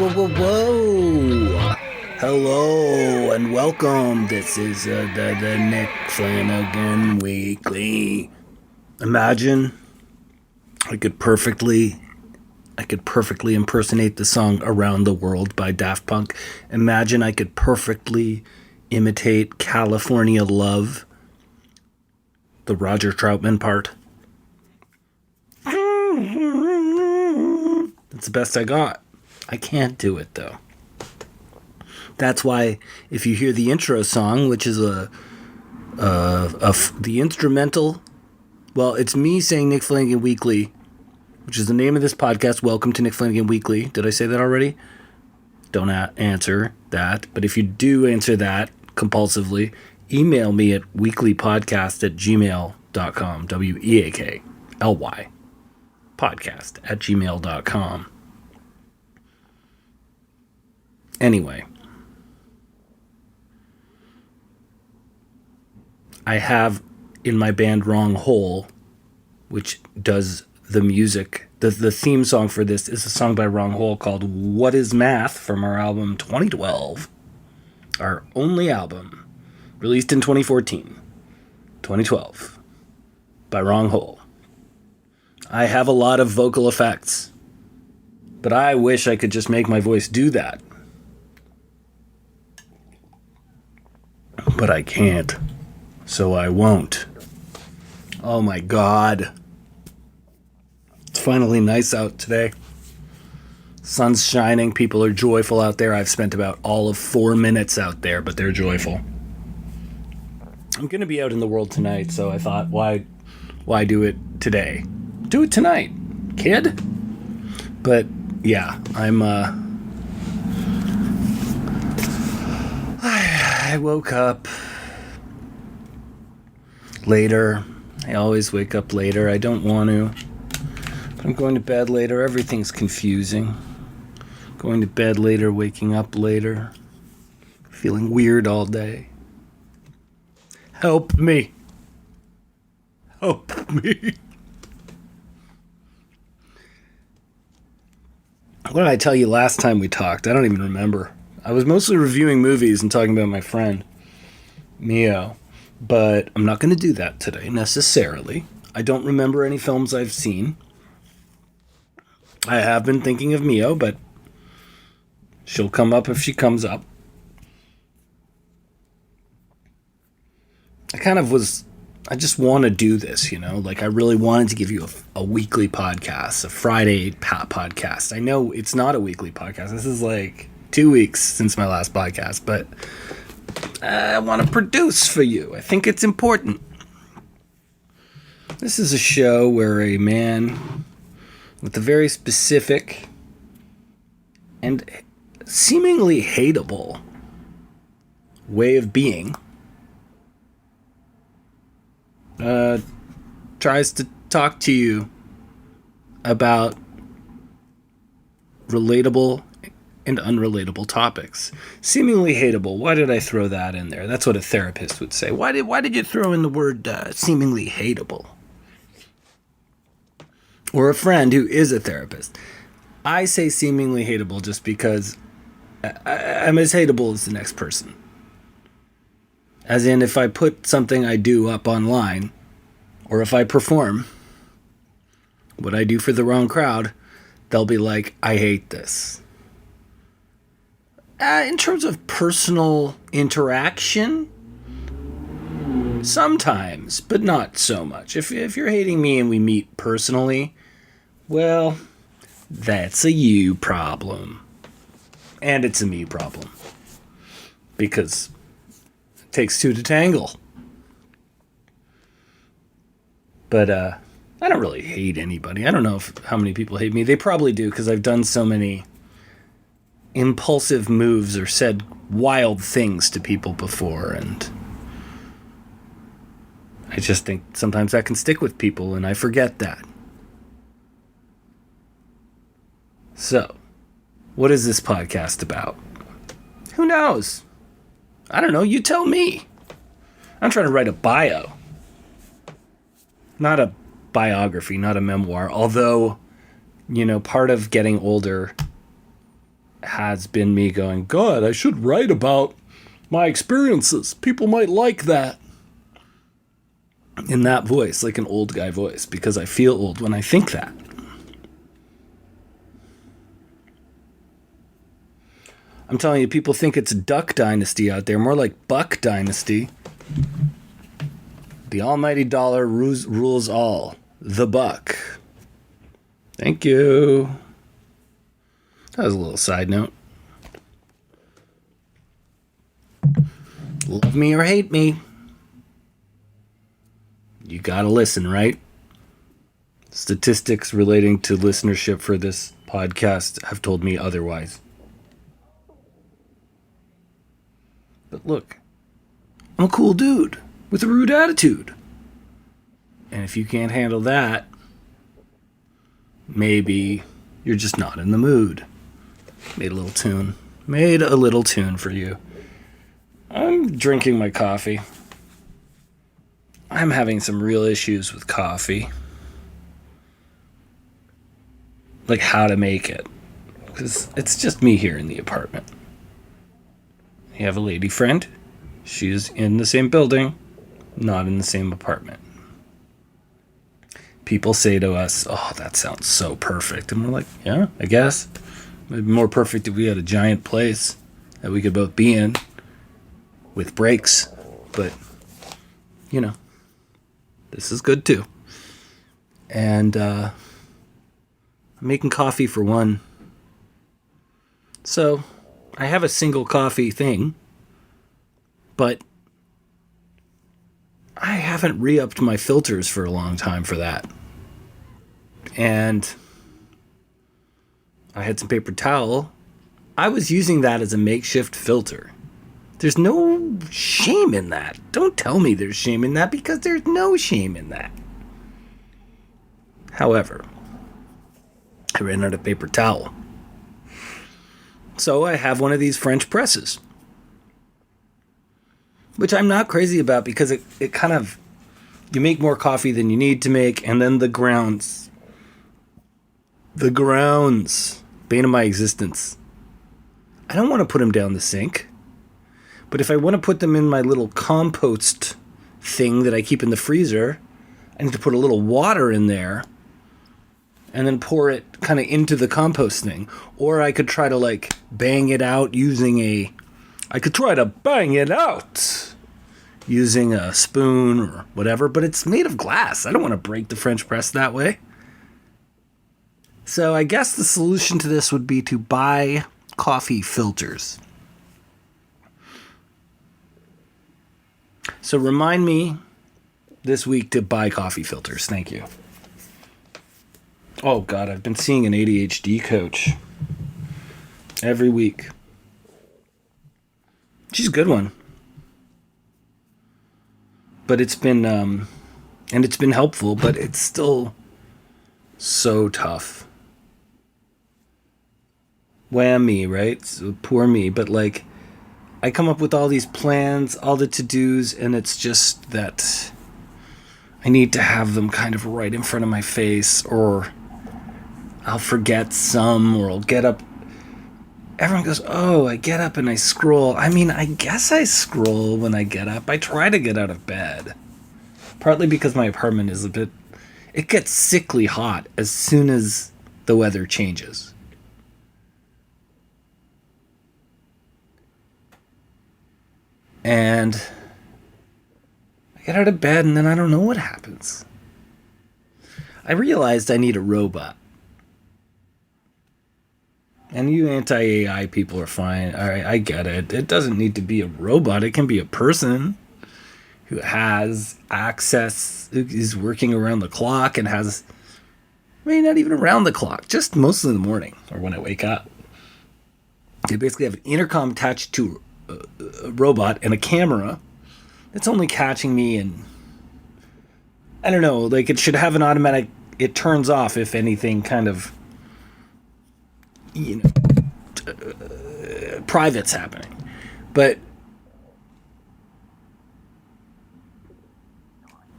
Whoa. Hello and welcome. This is the Nick Flanagan Weekly. Imagine I could perfectly impersonate the song Around the World by Daft Punk. Imagine I could perfectly imitate California Love, the Roger Troutman part. That's the best I got. I can't do it though. That's why if you hear the intro song, which is the instrumental, well, it's me saying Nick Flanagan Weekly, which is the name of this podcast. Welcome to Nick Flanagan Weekly. Did I say that already? Don't answer that. But if you do answer that compulsively, email me at weaklypodcast@gmail.com. WEAKLY podcast@gmail.com. Anyway, I have in my band Wrong Hole, which does the music. The theme song for this is a song by Wrong Hole called What Is Math from our album 2012. Our only album, released in 2014. 2012. By Wrong Hole. I have a lot of vocal effects, but I wish I could just make my voice do that. But I can't, so I won't. Oh my God. It's finally nice out today. Sun's shining, people are joyful out there. I've spent about all of 4 minutes out there, but they're joyful. I'm going to be out in the world tonight, so I thought, why do it today? Do it tonight, kid. But yeah, I woke up later. I always wake up later. I don't want to. But I'm going to bed later. Everything's confusing. Going to bed later, waking up later. Feeling weird all day. Help me. Help me. What did I tell you last time we talked? I don't even remember. I was mostly reviewing movies and talking about my friend, Mio. But I'm not going to do that today, necessarily. I don't remember any films I've seen. I have been thinking of Mio, but she'll come up if she comes up. I just want to do this, you know? Like, I really wanted to give you a weekly podcast, a Friday podcast. I know it's not a weekly podcast. This is like 2 weeks since my last podcast, but I want to produce for you. I think it's important. This is a show where a man with a very specific and seemingly hateable way of being tries to talk to you about relatable and unrelatable topics. Seemingly hateable. Why did I throw that in there? That's what a therapist would say. Why did you throw in the word seemingly hateable? Or a friend who is a therapist. I say seemingly hateable just because I'm as hateable as the next person. As in, if I put something I do up online, or if I perform what I do for the wrong crowd, they'll be like, I hate this. In terms of personal interaction, sometimes, but not so much. If you're hating me and we meet personally, well, that's a you problem. And it's a me problem. Because it takes two to tangle. But I don't really hate anybody. I don't know how many people hate me. They probably do, because I've done so many impulsive moves or said wild things to people before, and I just think sometimes that can stick with people, and I forget that. So, what is this podcast about? Who knows? I don't know, you tell me. I'm trying to write a bio. Not a biography, not a memoir, although, you know, part of getting older has been me going, God, I should write about my experiences. People might like that. In that voice, like an old guy voice, because I feel old when I think that. I'm telling you, people think it's Duck Dynasty out there, more like Buck Dynasty. The almighty dollar rules all. The buck. Thank you. That was a little side note. Love me or hate me, you gotta listen, right? Statistics relating to listenership for this podcast have told me otherwise. But look, I'm a cool dude with a rude attitude. And if you can't handle that, maybe you're just not in the mood. Made a little tune for you. I'm drinking my coffee. I'm having some real issues with coffee. Like how to make it. Because it's just me here in the apartment. I have a lady friend. She's in the same building, not in the same apartment. People say to us, oh, that sounds so perfect. And we're like, yeah, I guess. It'd be more perfect if we had a giant place that we could both be in with breaks. But, you know, this is good too. And I'm making coffee for one. So I have a single coffee thing, but I haven't re-upped my filters for a long time for that. And I had some paper towel. I was using that as a makeshift filter. There's no shame in that. Don't tell me there's shame in that, because there's no shame in that. However, I ran out of paper towel. So I have one of these French presses, which I'm not crazy about, because it kind of, you make more coffee than you need to make, and then the grounds, bane of my existence. I don't want to put them down the sink, but if I want to put them in my little compost thing that I keep in the freezer, I need to put a little water in there and then pour it kind of into the compost thing. Or I could try to like bang it out using a spoon or whatever, but it's made of glass. I don't want to break the French press that way. So I guess the solution to this would be to buy coffee filters. So remind me this week to buy coffee filters. Thank you. Oh, God, I've been seeing an ADHD coach every week. She's a good one. But it's been, and it's been helpful, but it's still so tough. Whammy, right? So poor me. But like, I come up with all these plans, all the to-dos, and it's just that I need to have them kind of right in front of my face, or I'll forget some, or I'll get up. Everyone goes, oh, I get up and I scroll. I mean, I guess I scroll when I get up. I try to get out of bed. Partly because my apartment is it gets sickly hot as soon as the weather changes. And I get out of bed and then I don't know what happens. I realized I need a robot. And you anti-AI people are fine. I get it. It doesn't need to be a robot. It can be a person who has access, who is working around the clock and has, not even around the clock, just mostly in the morning or when I wake up. They basically have an intercom attached to a robot and a camera that's only catching me, and I don't know, like it should have an automatic, it turns off if anything kind of, private's happening. But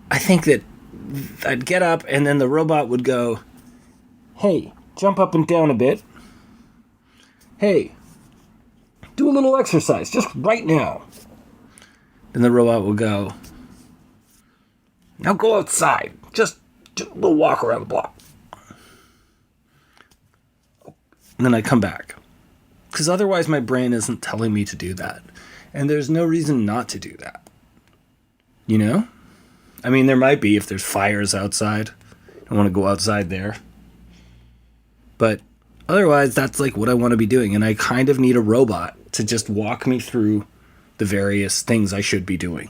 I think that I'd get up and then the robot would go, hey, jump up and down a bit. hey, do a little exercise just right now. Then the robot will go, now go outside. Just do a little walk around the block. And then I come back. Because otherwise my brain isn't telling me to do that. And there's no reason not to do that. You know? I mean, there might be if there's fires outside. I want to go outside there. But otherwise, that's like what I want to be doing. And I kind of need a robot to just walk me through the various things I should be doing.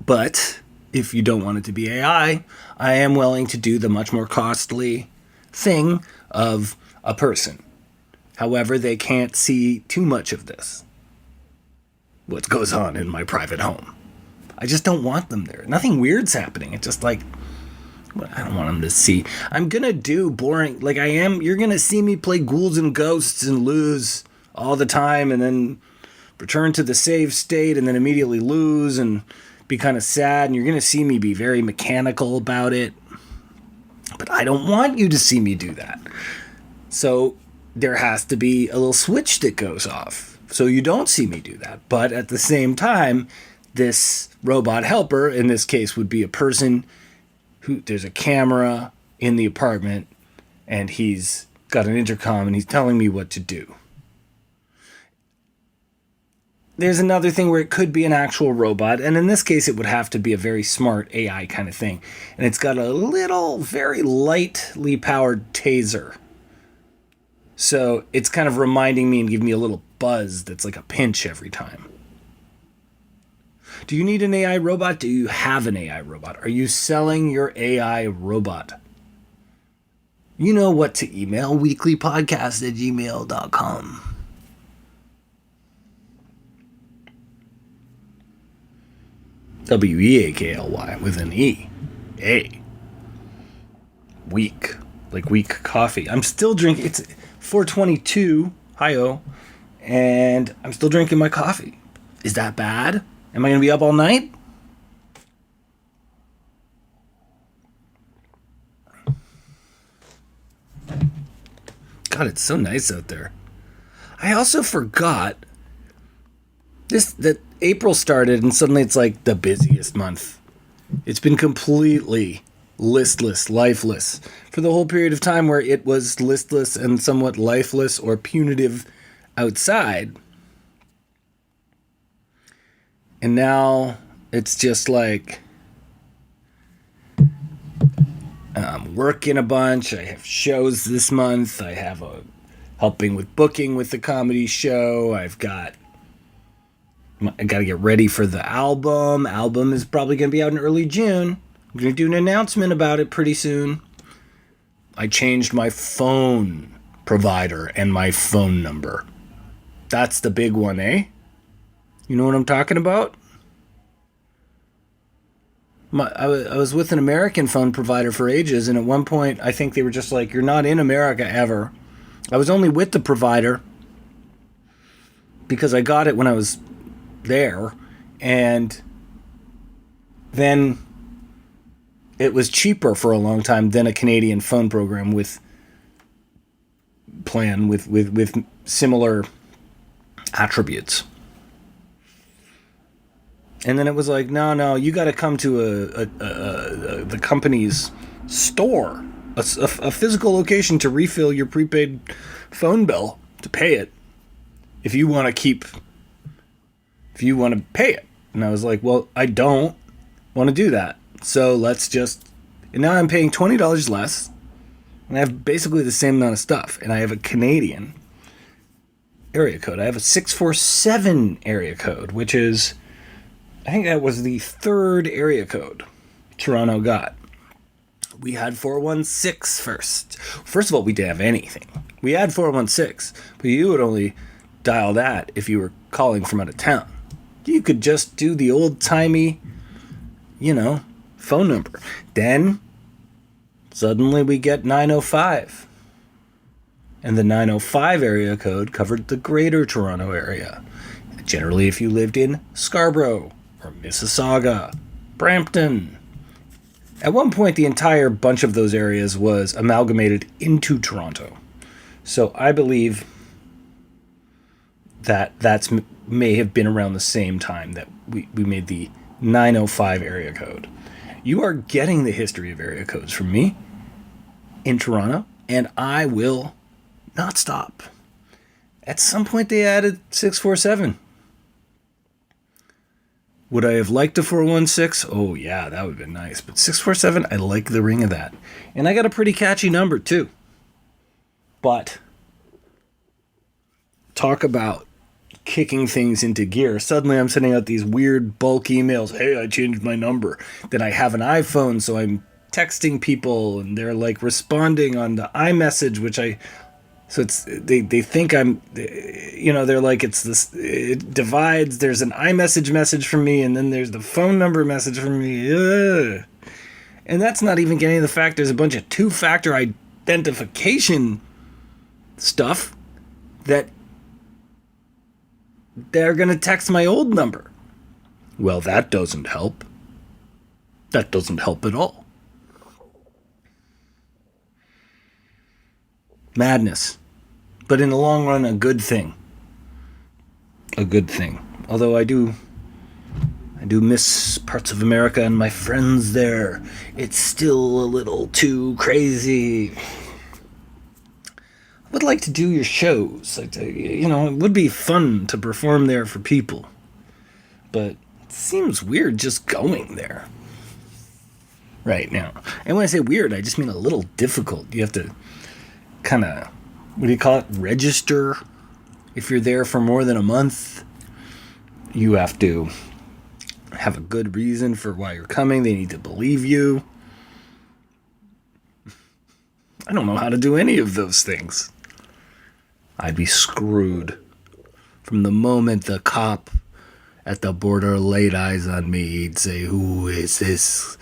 But if you don't want it to be AI, I am willing to do the much more costly thing of a person. However, they can't see too much of this. What goes on in my private home. I just don't want them there. Nothing weird's happening. It's just like, I don't want them to see. I'm going to do boring, like I am. You're going to see me play Ghouls and Ghosts and lose all the time and then return to the save state and then immediately lose and be kind of sad. And you're going to see me be very mechanical about it. But I don't want you to see me do that. So there has to be a little switch that goes off. So you don't see me do that. But at the same time, this robot helper, in this case, would be a person who, there's a camera in the apartment and he's got an intercom and he's telling me what to do. There's another thing where it could be an actual robot, and in this case it would have to be a very smart AI kind of thing. And it's got a little, very lightly powered taser. So it's kind of reminding me and giving me a little buzz that's like a pinch every time. Do you need an AI robot? Do you have an AI robot? Are you selling your AI robot? You know what to email, weaklypodcast@gmail.com. WEAKLY with an E. A. Weak. Like weak coffee. I'm still drinking. It's 4:22. Hi-oh. And I'm still drinking my coffee. Is that bad? Am I going to be up all night? God, it's so nice out there. I also forgot that April started and suddenly it's like the busiest month. It's been completely listless, lifeless for the whole period of time where it was listless and somewhat lifeless or punitive outside. And now it's just like I'm working a bunch. I have shows this month. I have helping with booking with the comedy show. I got to get ready for the album. Album is probably going to be out in early June. I'm going to do an announcement about it pretty soon. I changed my phone provider and my phone number. That's the big one, eh? You know what I'm talking about? I was with an American phone provider for ages, and at one point, I think they were just like, you're not in America ever. I was only with the provider because I got it when I was there, and then it was cheaper for a long time than a Canadian phone program with similar attributes. And then it was like, no, you got to come to the company's store, a physical location to refill your prepaid phone bill to pay it. If you want to pay it. And I was like, well, I don't want to do that. So and now I'm paying $20 less. And I have basically the same amount of stuff. And I have a Canadian area code. I have a 647 area code, which is, I think that was the third area code Toronto got. We had 416 first. First of all, we didn't have anything. We had 416, but you would only dial that if you were calling from out of town. You could just do the old-timey, phone number. Then, suddenly we get 905. And the 905 area code covered the greater Toronto area. Generally, if you lived in Scarborough, or Mississauga, Brampton. At one point, the entire bunch of those areas was amalgamated into Toronto. So I believe that may have been around the same time that we made the 905 area code. You are getting the history of area codes from me in Toronto, and I will not stop. At some point they added 647. Would I have liked a 416? Oh yeah, that would have been nice. But 647, I like the ring of that. And I got a pretty catchy number too. But talk about kicking things into gear. Suddenly I'm sending out these weird bulk emails. Hey, I changed my number. Then I have an iPhone, so I'm texting people and they're like responding on the iMessage, so it's they think I'm, they're like, it's this, it divides. There's an iMessage message from me, and then there's the phone number message from me. Ugh. And that's not even getting the fact there's a bunch of two-factor identification stuff that they're going to text my old number. Well, that doesn't help. That doesn't help at all. Madness. But in the long run, a good thing. A good thing. Although I do miss parts of America and my friends there. It's still a little too crazy. I would like to do your shows. It would be fun to perform there for people. But it seems weird just going there right now. And when I say weird, I just mean a little difficult. You have to kind of, what do you call it? Register. If you're there for more than a month, you have to have a good reason for why you're coming. They need to believe you. I don't know how to do any of those things. I'd be screwed. From the moment the cop at the border laid eyes on me, he'd say, "Who is this?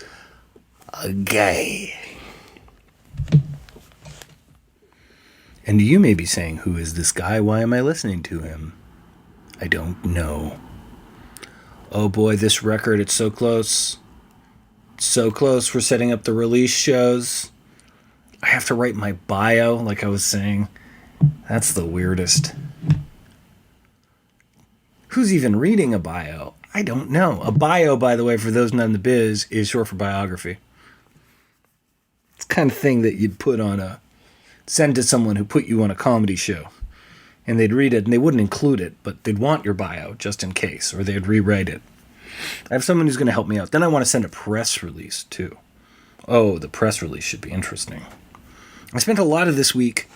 A gay?" And you may be saying, who is this guy? Why am I listening to him? I don't know. Oh boy, this record, it's so close. It's so close. We're setting up the release shows. I have to write my bio, like I was saying. That's the weirdest. Who's even reading a bio? I don't know. A bio, by the way, for those not in the biz, is short for biography. It's the kind of thing that you'd send to someone who put you on a comedy show. And they'd read it, and they wouldn't include it, but they'd want your bio just in case, or they'd rewrite it. I have someone who's going to help me out. Then I want to send a press release, too. Oh, the press release should be interesting. I spent a lot of this week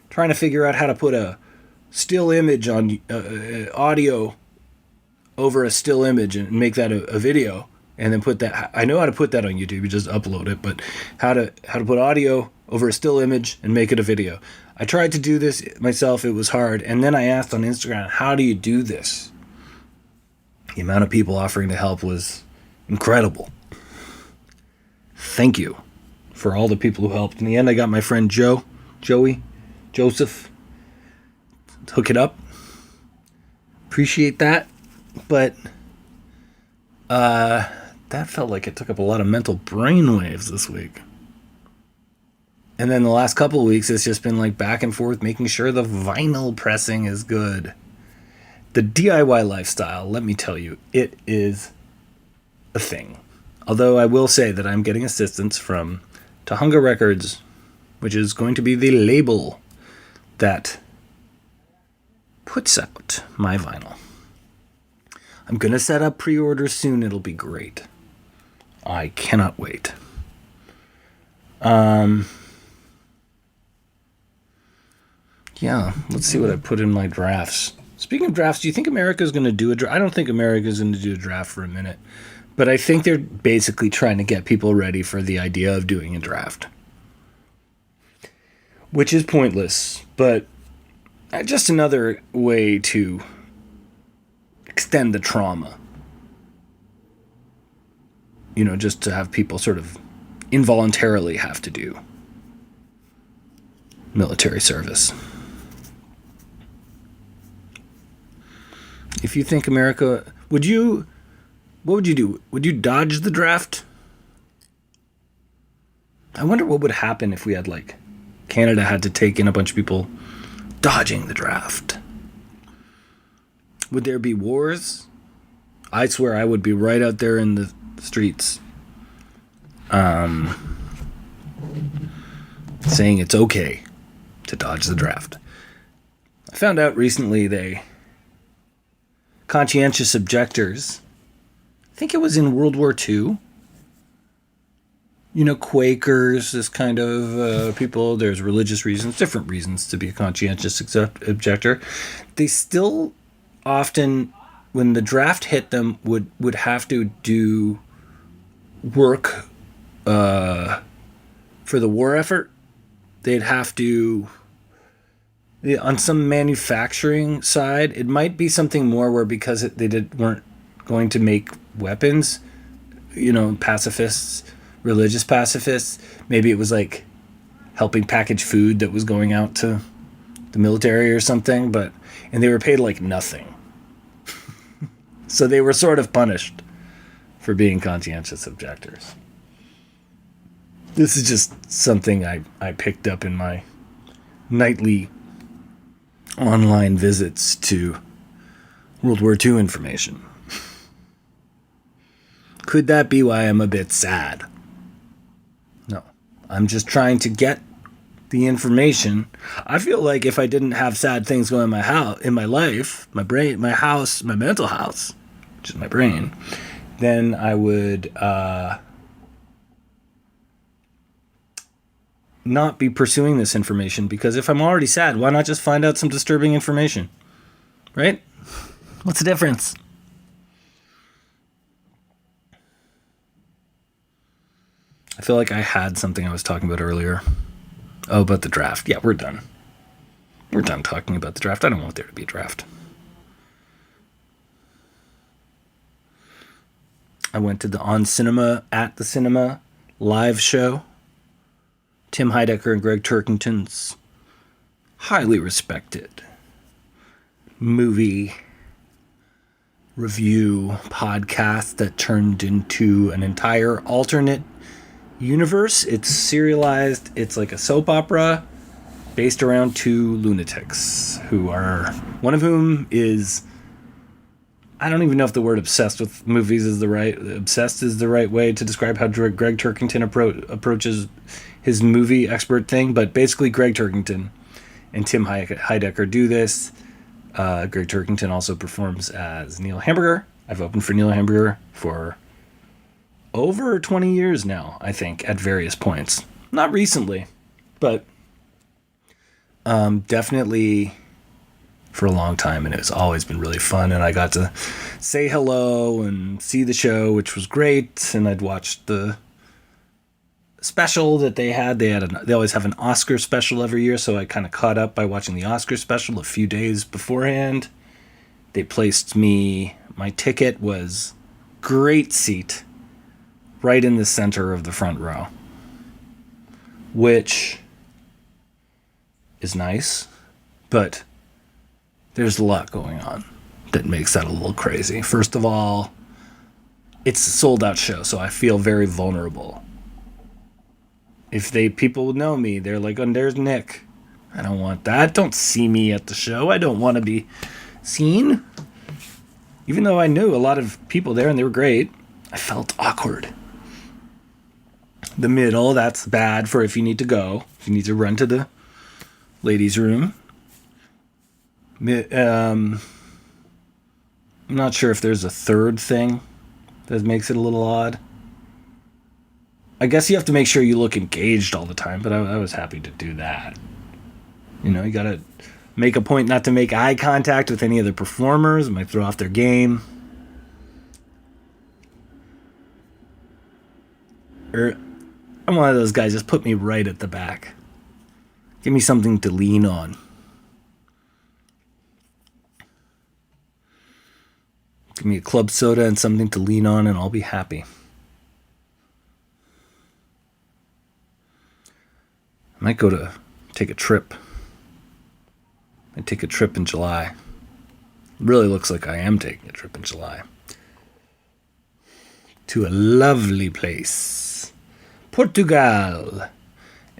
trying to figure out how to put a still image on audio over a still image and make that a video, and then put that. I know how to put that on YouTube. You just upload it, but how to put audio over a still image and make it a video. I tried to do this myself. It was hard, and then I asked on Instagram, "How do you do this?" The amount of people offering to help was incredible. Thank you for all the people who helped. In the end, I got my friend Joseph, to hook it up. Appreciate that. But that felt like it took up a lot of mental brainwaves this week. And then the last couple of weeks, it's just been like back and forth, making sure the vinyl pressing is good. The DIY lifestyle, let me tell you, it is a thing. Although I will say that I'm getting assistance from Tahunga Records, which is going to be the label that puts out my vinyl. I'm going to set up pre-orders soon. It'll be great. I cannot wait. Yeah, let's see what I put in my drafts. Speaking of drafts, do you think America's going to do a draft? I don't think America's going to do a draft for a minute. But I think they're basically trying to get people ready for the idea of doing a draft. Which is pointless, but just another way to extend the trauma. Just to have people sort of involuntarily have to do military service. If you think America, what would you do? Would you dodge the draft? I wonder what would happen if we had Canada had to take in a bunch of people dodging the draft. Would there be wars? I swear I would be right out there in the streets saying it's okay to dodge the draft. I found out recently conscientious objectors, I think it was in World War II, Quakers, this kind of people, there's religious reasons, different reasons to be a conscientious objector. They still often, when the draft hit them, would have to do work for the war effort. They'd have to, on some manufacturing side, it might be something more where because weren't going to make weapons, pacifists, religious pacifists, maybe it was like helping package food that was going out to the military or something, and they were paid like nothing. So they were sort of punished for being conscientious objectors. This is just something I picked up in my nightly online visits to World War II information. Could that be why I'm a bit sad? No. I'm just trying to get the information. I feel like if I didn't have sad things going in my life, my brain, my house, my mental house, which is my brain, then I would not be pursuing this information, because if I'm already sad, why not just find out some disturbing information? Right? What's the difference? I feel like I had something I was talking about earlier. Oh, about the draft. Yeah, we're done. We're done talking about the draft. I don't want there to be a draft. I went to the At the Cinema live show. Tim Heidecker and Greg Turkington's highly respected movie review podcast that turned into an entire alternate universe. It's serialized. It's like a soap opera based around two lunatics one of whom is, I don't even know if the word obsessed with movies is the right way to describe how Greg Turkington approaches his movie expert thing, but basically Greg Turkington and Tim Heidecker do this. Greg Turkington also performs as Neil Hamburger. I've opened for Neil Hamburger for over 20 years now, I think, at various points. Not recently, but definitely for a long time, and it's always been really fun, and I got to say hello and see the show, which was great, and I'd watched the special that they had. They always have an Oscar special every year, so I kind of caught up by watching the Oscar special a few days beforehand. They placed my ticket was great seat, right in the center of the front row, which is nice, but there's a lot going on that makes that a little crazy. First of all, it's a sold out show, so I feel very vulnerable. If people know me, they're like, oh, there's Nick. I don't want that. Don't see me at the show. I don't want to be seen. Even though I knew a lot of people there and they were great, I felt awkward. The middle, that's bad for if you need to go. If you need to run to the ladies' room. I'm not sure if there's a third thing that makes it a little odd. I guess you have to make sure you look engaged all the time, but I was happy to do that. You gotta make a point not to make eye contact with any of the performers. It might throw off their game. I'm one of those guys, just put me right at the back. Give me something to lean on. Give me a club soda and something to lean on, and I'll be happy. I might take a trip. I take a trip in July. It really looks like I am taking a trip in July. To a lovely place. Portugal.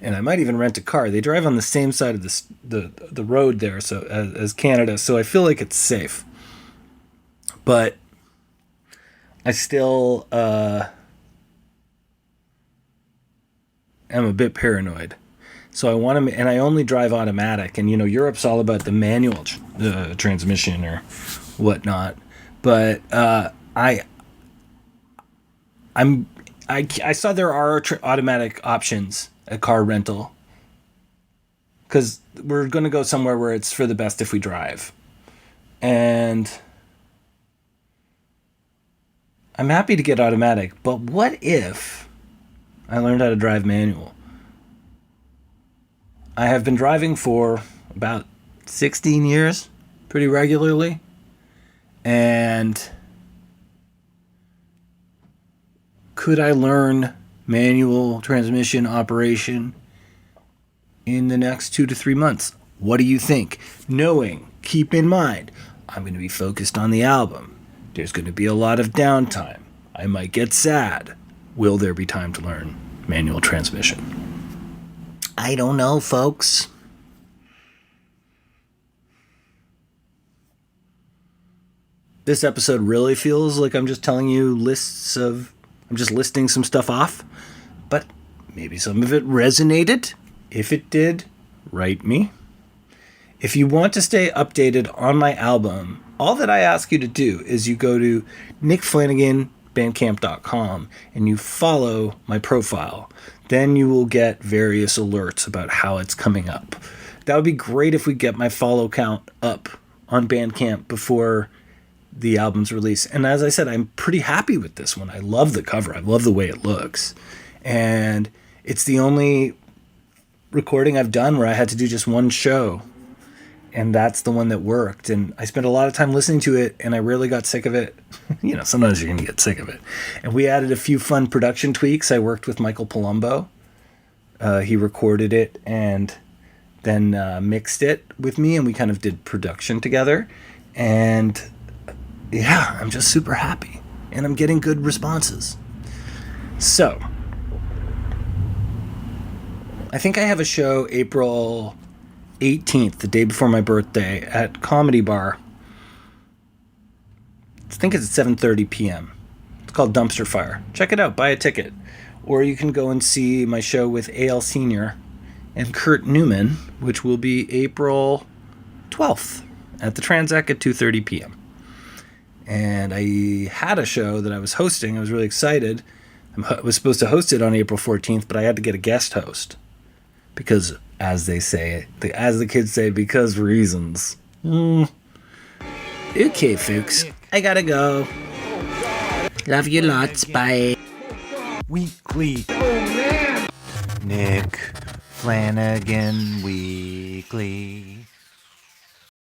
and I might even rent a car. They drive on the same side of the road there, so as Canada, so I feel like it's safe. But I still am a bit paranoid. So I want to, and I only drive automatic. And Europe's all about the manual transmission or whatnot. But I saw there are automatic options at car rental, because we're going to go somewhere where it's for the best if we drive. And I'm happy to get automatic, but what if I learned how to drive manual? I have been driving for about 16 years, pretty regularly, and could I learn manual transmission operation in the next 2 to 3 months? What do you think? Keep in mind, I'm going to be focused on the album. There's going to be a lot of downtime. I might get sad. Will there be time to learn manual transmission? I don't know, folks. This episode really feels like I'm just telling you I'm just listing some stuff off, but maybe some of it resonated. If it did, write me. If you want to stay updated on my album, all that I ask you to do is you go to nickflanaganbandcamp.com and you follow my profile. Then you will get various alerts about how it's coming up. That would be great if we get my follow count up on Bandcamp before the album's release. And as I said, I'm pretty happy with this one. I love the cover. I love the way it looks. And it's the only recording I've done where I had to do just one show. And that's the one that worked. And I spent a lot of time listening to it, and I rarely got sick of it. Sometimes you're going to get sick of it. And we added a few fun production tweaks. I worked with Michael Palumbo. He recorded it and then mixed it with me, and we kind of did production together. And yeah, I'm just super happy. And I'm getting good responses. So, I think I have a show April 18th, the day before my birthday, at Comedy Bar. I think it's at 7:30 p.m. It's called Dumpster Fire. Check it out. Buy a ticket. Or you can go and see my show with A.L. Sr. and Kurt Newman, which will be April 12th at the Transac at 2:30 p.m. And I had a show that I was hosting. I was really excited. I was supposed to host it on April 14th, but I had to get a guest host. Because, as they say, as the kids say, because reasons. Okay, folks. I gotta go. Love you lots. Bye. Weekly. Nick Flanagan Weekly.